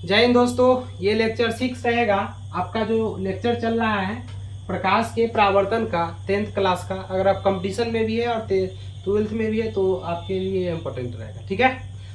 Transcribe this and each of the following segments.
जय हिंद दोस्तों, ये लेक्चर 6 रहेगा। आपका जो लेक्चर चल रहा है प्रकाश के परावर्तन का 10th क्लास का, अगर आप कंपटीशन में भी है और 12th में भी है तो आपके लिए इम्पोर्टेंट रहेगा। ठीक है,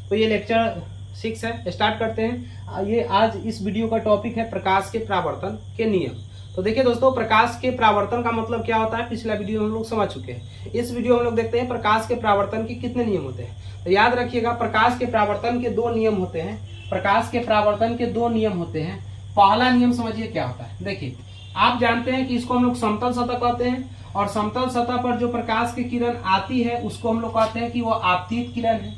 तो ये लेक्चर 6 है। स्टार्ट करते हैं। ये आज इस वीडियो का टॉपिक है प्रकाश के परावर्तन के नियम। तो देखिए दोस्तों, प्रकाश के परावर्तन का मतलब क्या होता है पिछला वीडियो में हम लोग समझ चुके हैं। इस वीडियो में हम लोग देखते हैं प्रकाश के परावर्तन के कितने नियम होते हैं। तो याद रखिएगा, प्रकाश के परावर्तन के 2 नियम होते हैं। प्रकाश के परावर्तन के 2 नियम होते हैं। पहला नियम समझिए क्या होता है। देखिए, आप जानते हैं कि इसको हम लोग समतल सतह कहते हैं, और समतल सतह पर जो प्रकाश की किरण आती है उसको हम लोग कहते हैं कि वो आपतित किरण है,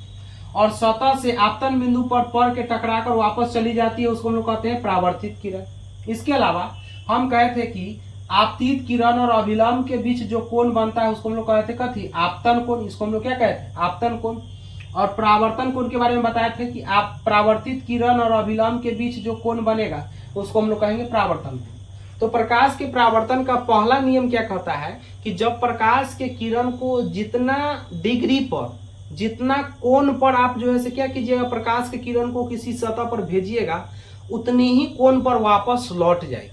और सतह से आपतन बिंदु पर पड़ के टकराकर वापस चली जाती है उसको हम लोग कहते हैं परावर्तित किरण। इसके अलावा हम कहे थे कि आपतित किरण और अभिलंब के बीच जो कोण बनता है उसको हम लोग कहते थे कथी, आपतन कोण। इसको हम लोग क्या कहते हैं, आपतन कोण। और परावर्तन कोण के बारे में बताए थे कि आप परावर्तित किरण और अभिलंब के बीच जो कोण बनेगा उसको हम लोग कहेंगे परावर्तन कोण। तो प्रकाश के परावर्तन का पहला नियम क्या कहता है कि जब प्रकाश के किरण को जितना डिग्री पर, जितना कोण पर आप जो है से क्या कीजिएगा, प्रकाश के किरण को किसी सतह पर भेजिएगा उतनी ही कोण पर वापस लौट जाएगी।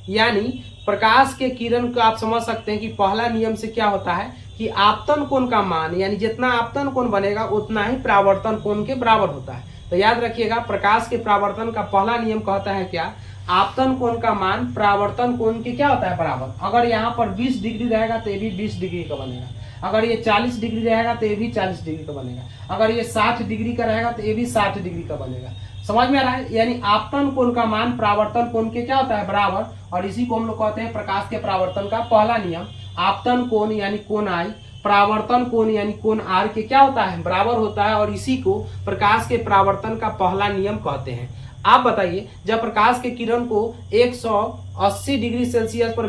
यानी प्रकाश के किरण को आप समझ सकते हैं कि पहला नियम से क्या होता है कि आपतन कोण का मान, यानी जितना आपतन कोण बनेगा उतना ही परावर्तन कोण के बराबर होता है। तो याद रखिएगा, प्रकाश के परावर्तन का पहला नियम कहता है क्या, आपतन कोण का मान परावर्तन कोण के क्या होता है बराबर। अगर यहाँ पर 20 डिग्री रहेगा तो ये भी 20 डिग्री का बनेगा, अगर ये 40 डिग्री रहेगा तो ये भी 40 डिग्री का बनेगा, अगर ये 60 डिग्री का रहेगा तो ये भी 60 डिग्री का बनेगा। समझ में आ रहा है। यानी आपतन कोण का मान परावर्तन कोण के क्या होता है बराबर, और इसी को हम लोग कहते हैं प्रकाश के परावर्तन का पहला नियम। आपतन कोण यानी कोण आई, परावर्तन कोण यानी कोण आर के क्या होता है बराबर होता है, और इसी को प्रकाश के परावर्तन का पहला नियम कहते हैं। आप बताइए, जब प्रकाश के किरण को 180 डिग्री सेल्सियस पर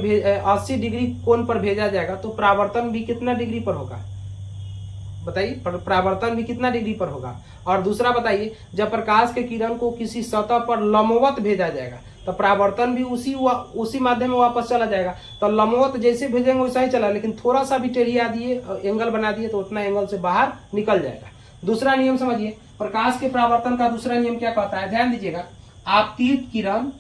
80 डिग्री कोण पर भेजा जाएगा तो परावर्तन भी कितना डिग्री पर होगा, बताइए, परावर्तन भी कितना डिग्री पर होगा। और दूसरा बताइए, जब प्रकाश के किरण को किसी सतह पर लंबवत भेजा जाएगा तो परावर्तन भी उसी माध्यम में वापस चला जाएगा। तो लंबवत जैसे भेजेंगे वैसा ही चला, लेकिन थोड़ा सा भी टेढ़िया दिए, एंगल बना दिए तो उतना एंगल से बाहर निकल जाएगा। दूसरा नियम समझिए, प्रकाश के परावर्तन का दूसरा नियम क्या कहता है, ध्यान दीजिएगा। आपतित किरण,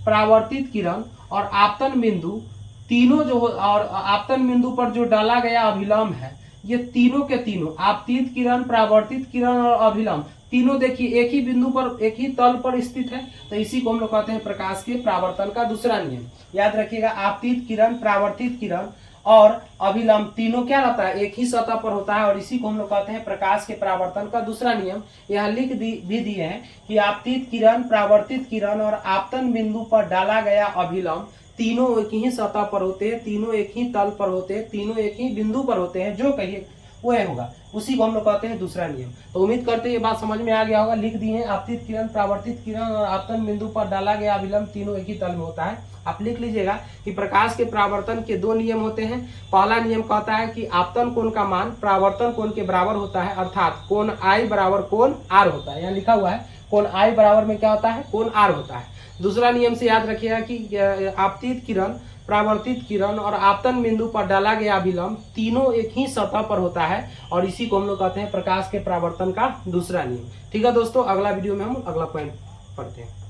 परावर्तित किरण और आपतन बिंदु तीनों जो और आपतन बिंदु पर जो डाला गया अभिलंब है, ये तीनों के तीनों, आपतित किरण, परावर्तित किरण और अभिलंब तीनों देखिए एक ही बिंदु पर, एक ही तल पर स्थित है। तो इसी को हम लोग कहते हैं प्रकाश के परावर्तन का दूसरा नियम। याद रखिएगा, आपतित किरण, परावर्तित किरण और अभिलंब तीनों क्या रहता है, एक ही सतह पर होता है, और इसी को हम लोग कहते हैं प्रकाश के परावर्तन का दूसरा नियम। यहाँ लिख भी दिए हैं कि आपतित किरण, परावर्तित किरण और आपतन बिंदु पर डाला गया अभिलंब तीनों एक ही सतह पर होते हैं, तीनों एक ही तल पर होते हैं, तीनों एक ही बिंदु पर होते हैं, जो कहिए वह होगा, उसी को हम लोग कहते हैं दूसरा नियम। तो उम्मीद करते हैं ये बात समझ में आ गया होगा। लिख दिए हैं, आपतित किरण, परावर्तित किरण और आपतन बिंदु पर डाला गया अभिलंब तीनों एक ही तल में होता है। आप लिख लीजिएगा कि प्रकाश के परावर्तन के 2 नियम होते हैं। पहला नियम कहता है कि आपतन कोण का मान परावर्तन कोण के बराबर होता है, अर्थात कोण आई बराबर कोण आर होता है। यहाँ लिखा हुआ है कोण आई बराबर में क्या होता है, कोण आर होता है। दूसरा नियम से याद रखिएगा कि आपतित किरण, परावर्तित किरण और आपतन बिंदु पर डाला गया अभिलंब तीनों एक ही सतह पर होता है, और इसी को हम लोग कहते हैं प्रकाश के परावर्तन का दूसरा नियम। ठीक है दोस्तों, अगला वीडियो में हम अगला पॉइंट पढ़ते हैं।